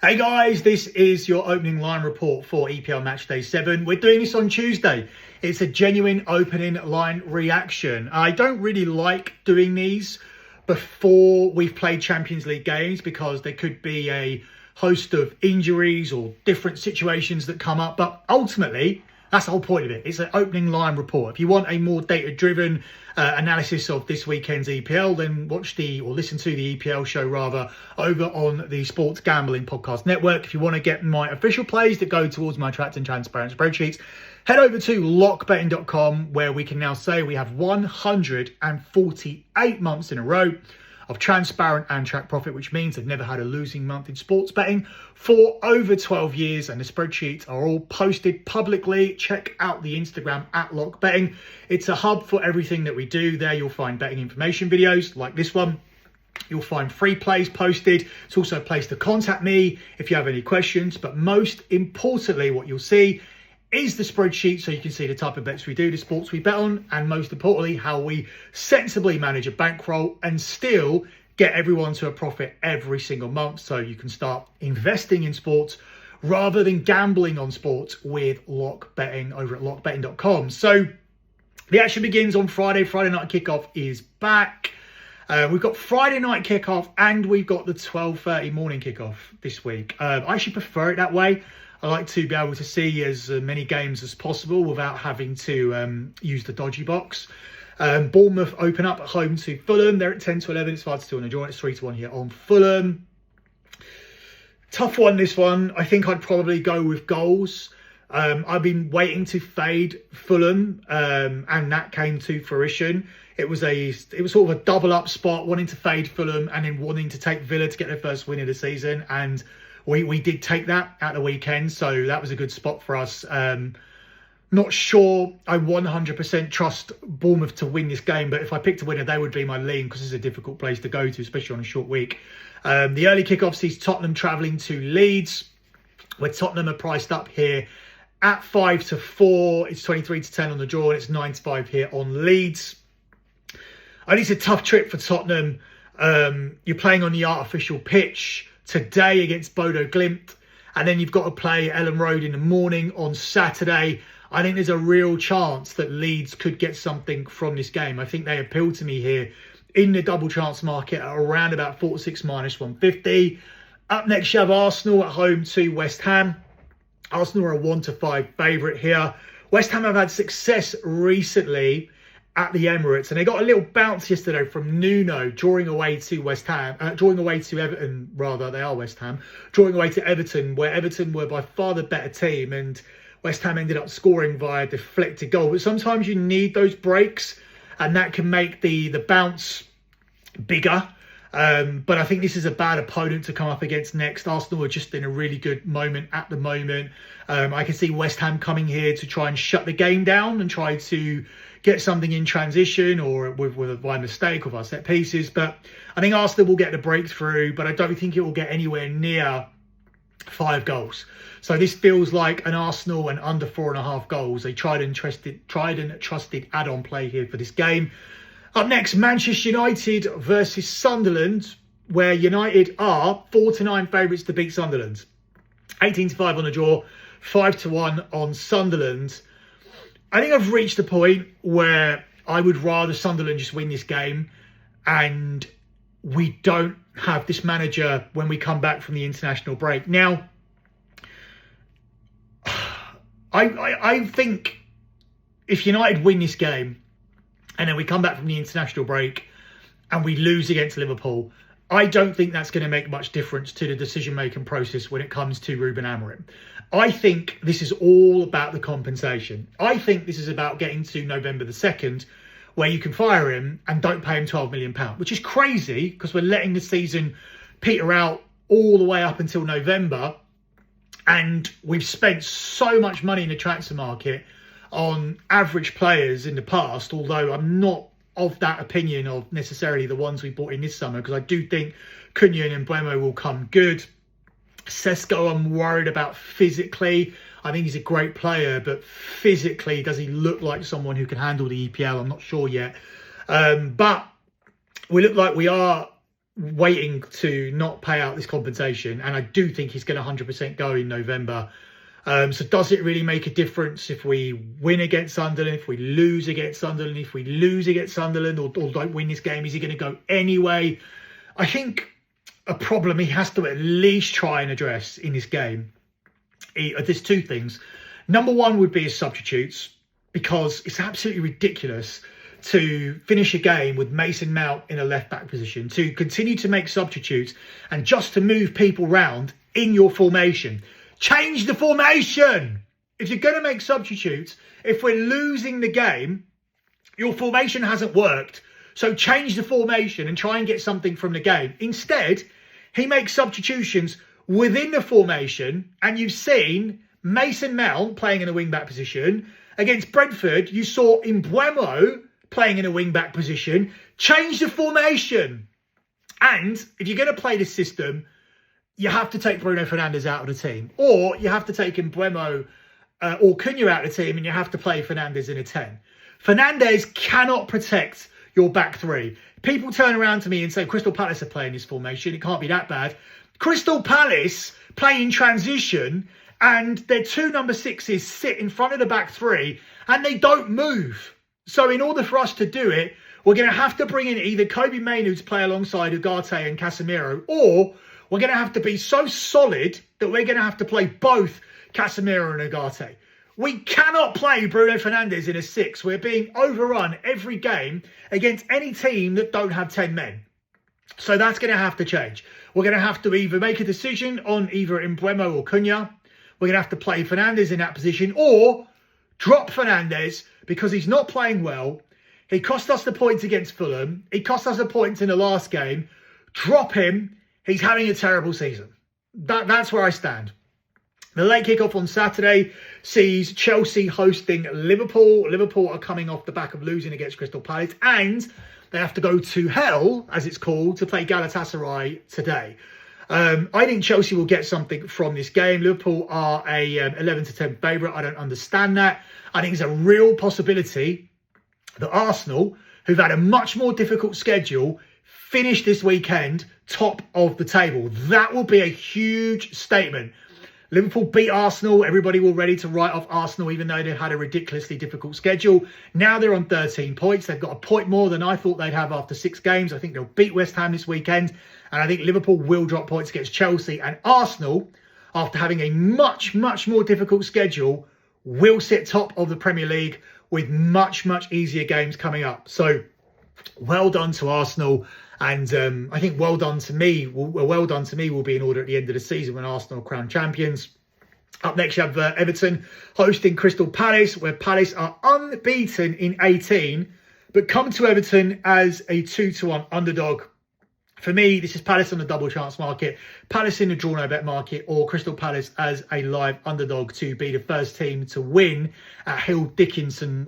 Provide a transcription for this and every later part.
Hey guys, this is your opening line report for EPL Matchday 7. We're doing this on Tuesday. It's a genuine opening line reaction. I don't really like doing these before we've played Champions League games because there could be a host of injuries or different situations that come up. But ultimately, that's the whole point of it. It's an opening line report. If you want a more data-driven analysis of this weekend's EPL, then listen to the EPL show over on the Sports Gambling Podcast Network. If you want to get my official plays that go towards my tracked and transparent spreadsheets, head over to lockbetting.com, where we can now say we have 148 months in a row of transparent and track profit, which means they've never had a losing month in sports betting for over 12 years. And the spreadsheets are all posted publicly. Check out the Instagram at lockbetting. It's a hub for everything that we do. There you'll find betting information videos like this one. You'll find free plays posted. It's also a place to contact me if you have any questions. But most importantly, what you'll see is the spreadsheet, so you can see the type of bets we do, the sports we bet on, and most importantly, how we sensibly manage a bankroll and still get everyone to a profit every single month, so you can start investing in sports rather than gambling on sports with Lock Betting over at lockbetting.com. So the action begins on Friday. Friday night kickoff is back. We've got Friday night kickoff and we've got the 12:30 morning kickoff this week. I actually prefer it that way. I like to be able to see as many games as possible without having to use the dodgy box. Bournemouth open up at home to Fulham. They're at 10-11. It's 5-2 on the draw. It's 3-1 here on Fulham. Tough one, this one. I think I'd probably go with goals. I've been waiting to fade Fulham, and that came to fruition. It was sort of a double up spot, wanting to fade Fulham and then wanting to take Villa to get their first win of the season, and we did take that at the weekend, so that was a good spot for us. Not sure I 100% trust Bournemouth to win this game, but if I picked a winner, they would be my lean because it's a difficult place to go to, especially on a short week. The early kickoff sees Tottenham travelling to Leeds, where Tottenham are priced up here at 5-4. It's 23-10 on the draw, and it's 9-5 here on Leeds. I think it's a tough trip for Tottenham. You're playing on the artificial pitch today against Bodo Glimt, and then you've got to play Ellen Road in the morning on Saturday. I think there's a real chance that Leeds could get something from this game. I think they appeal to me here in the double chance market at around about 4-6 minus 150. Up next, you have Arsenal at home to West Ham. Arsenal are a 1-5 favourite here. West Ham have had success recently at the Emirates, and they got a little bounce yesterday from Nuno, drawing away to Everton, rather. They are West Ham, drawing away to Everton, where Everton were by far the better team, and West Ham ended up scoring via deflected goal. But sometimes you need those breaks, and that can make the bounce bigger. But I think this is a bad opponent to come up against next. Arsenal are just in a really good moment at the moment. I can see West Ham coming here to try and shut the game down and try to get something in transition or by mistake or by set pieces. But I think Arsenal will get the breakthrough, but I don't think it will get anywhere near 5 goals. So this feels like an Arsenal and under 4.5 goals. A tried and trusted add-on play here for this game. Up next, Manchester United versus Sunderland, where United are 4-9 favourites to beat Sunderland. 18-5 on the draw, 5-1 on Sunderland. I think I've reached a point where I would rather Sunderland just win this game and we don't have this manager when we come back from the international break. Now, I think if United win this game and then we come back from the international break and we lose against Liverpool, I don't think that's going to make much difference to the decision-making process when it comes to Ruben Amorim. I think this is all about the compensation. I think this is about getting to November the 2nd, where you can fire him and don't pay him £12 million, which is crazy because we're letting the season peter out all the way up until November. And we've spent so much money in the transfer market on average players in the past, although I'm not of that opinion of necessarily the ones we bought in this summer, because I do think Cunha and Mbeumo will come good. Sesko, I'm worried about physically. I think he's a great player, but physically, does he look like someone who can handle the EPL? I'm not sure yet. But we look like we are waiting to not pay out this compensation, and I do think he's going to 100% go in November. So does it really make a difference if we win against Sunderland, if we lose against Sunderland, if we lose against Sunderland or don't win this game? Is he going to go anyway? I think a problem he has to at least try and address in this game. There's two things. Number one would be his substitutes, because it's absolutely ridiculous to finish a game with Mason Mount in a left-back position, to continue to make substitutes and just to move people round in your formation. Change the formation! If you're going to make substitutes, if we're losing the game, your formation hasn't worked. So change the formation and try and get something from the game. Instead, he makes substitutions within the formation, and you've seen Mason Mount playing in a wing-back position. Against Brentford, you saw Mbeumo playing in a wing-back position. Change the formation. And if you're going to play this system, you have to take Bruno Fernandes out of the team. Or you have to take Mbeumo or Cunha out of the team, and you have to play Fernandes in a 10. Fernandes cannot protect your back three. People turn around to me and say, Crystal Palace are playing this formation. It can't be that bad. Crystal Palace play in transition, and their two number sixes sit in front of the back three, and they don't move. So in order for us to do it, we're going to have to bring in either Kobe Mainoo to play alongside Ugarte and Casemiro, or we're going to have to be so solid that we're going to have to play both Casemiro and Ugarte. We cannot play Bruno Fernandes in a 6. We're being overrun every game against any team that don't have 10 men. So that's going to have to change. We're going to have to either make a decision on either Mbeumo or Cunha. We're going to have to play Fernandes in that position, or drop Fernandes because he's not playing well. He cost us the points against Fulham. He cost us the points in the last game. Drop him. He's having a terrible season. That's where I stand. The late kickoff on Saturday sees Chelsea hosting Liverpool. Liverpool are coming off the back of losing against Crystal Palace, and they have to go to hell, as it's called, to play Galatasaray today. I think Chelsea will get something from this game. Liverpool are a 11-10 favourite. I don't understand that. I think it's a real possibility that Arsenal, who've had a much more difficult schedule, finish this weekend top of the table. That will be a huge statement. Liverpool beat Arsenal. Everybody will ready to write off Arsenal, even though they had a ridiculously difficult schedule. Now they're on 13 points. They've got a point more than I thought they'd have after 6 games. I think they'll beat West Ham this weekend. And I think Liverpool will drop points against Chelsea. And Arsenal, after having a much, much more difficult schedule, will sit top of the Premier League with much, much easier games coming up. So well done to Arsenal. And I think well done to me will be in order at the end of the season when Arsenal are crowned champions. Up next, you have Everton hosting Crystal Palace, where Palace are unbeaten in 18, but come to Everton as a 2-1 underdog. For me, this is Palace on the double chance market, Palace in the draw no bet market, or Crystal Palace as a live underdog to be the first team to win at Hill Dickinson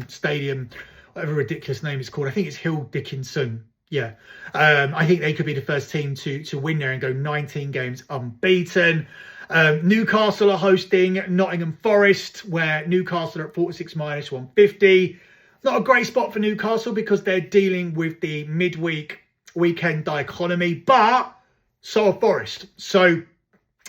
Stadium. Whatever ridiculous name it's called. I think it's Hill Dickinson. Yeah. I think they could be the first team to win there and go 19 games unbeaten. Newcastle are hosting Nottingham Forest, where Newcastle are at 46 minus 150. Not a great spot for Newcastle because they're dealing with the weekend dichotomy, but so are Forest. So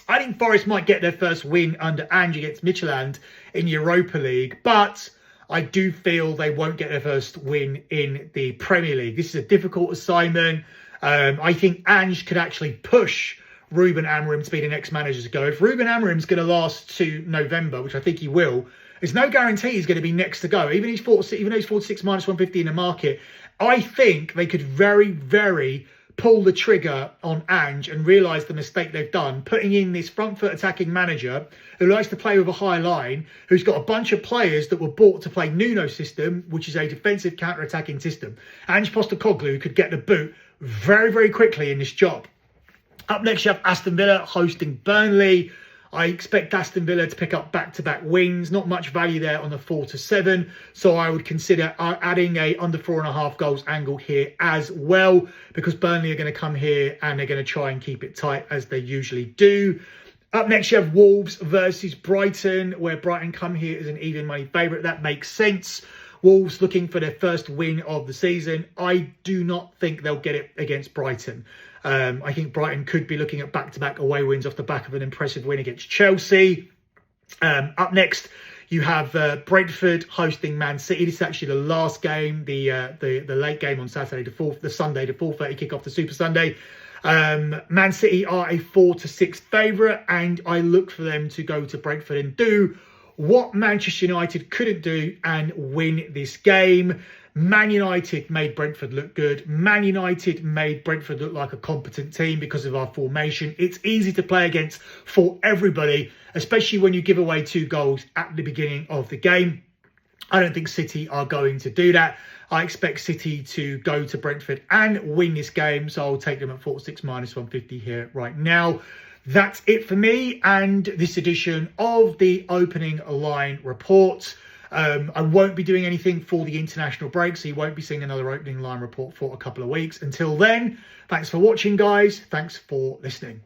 I think Forest might get their first win under Ange against Midtjylland in Europa League, but I do feel they won't get their first win in the Premier League. This is a difficult assignment. I think Ange could actually push Ruben Amorim to be the next manager to go. If Ruben Amorim's going to last to November, which I think he will, there's no guarantee he's going to be next to go. Even though he's 46 minus 150 in the market, I think they could very, very pull the trigger on Ange and realise the mistake they've done, putting in this front foot attacking manager who likes to play with a high line, who's got a bunch of players that were bought to play Nuno's system, which is a defensive counter-attacking system. Ange Postecoglou could get the boot very, very quickly in this job. Up next, you have Aston Villa hosting Burnley. I expect Aston Villa to pick up back-to-back wins. Not much value there on the 4-7. So I would consider adding a under 4.5 goals angle here as well, because Burnley are going to come here and they're going to try and keep it tight as they usually do. Up next, you have Wolves versus Brighton, where Brighton come here as an even money favourite. That makes sense. Wolves looking for their first win of the season. I do not think they'll get it against Brighton. I think Brighton could be looking at back-to-back away wins off the back of an impressive win against Chelsea. Up next, you have Brentford hosting Man City. This is actually the last game, the late game on Saturday, the Sunday, the 4:30 kick-off, the Super Sunday. Man City are a 4-6 favourite, and I look for them to go to Brentford and do what Manchester United couldn't do and win this game. Man United made Brentford look good. Man United made Brentford look like a competent team because of our formation. It's easy to play against for everybody, especially when you give away 2 goals at the beginning of the game. I don't think City are going to do that. I expect City to go to Brentford and win this game, so I'll take them at 4-6 minus 150 here right now. That's it for me and this edition of the opening line report. I won't be doing anything for the international break, so you won't be seeing another opening line report for a couple of weeks. Until then, thanks for watching, guys. Thanks for listening.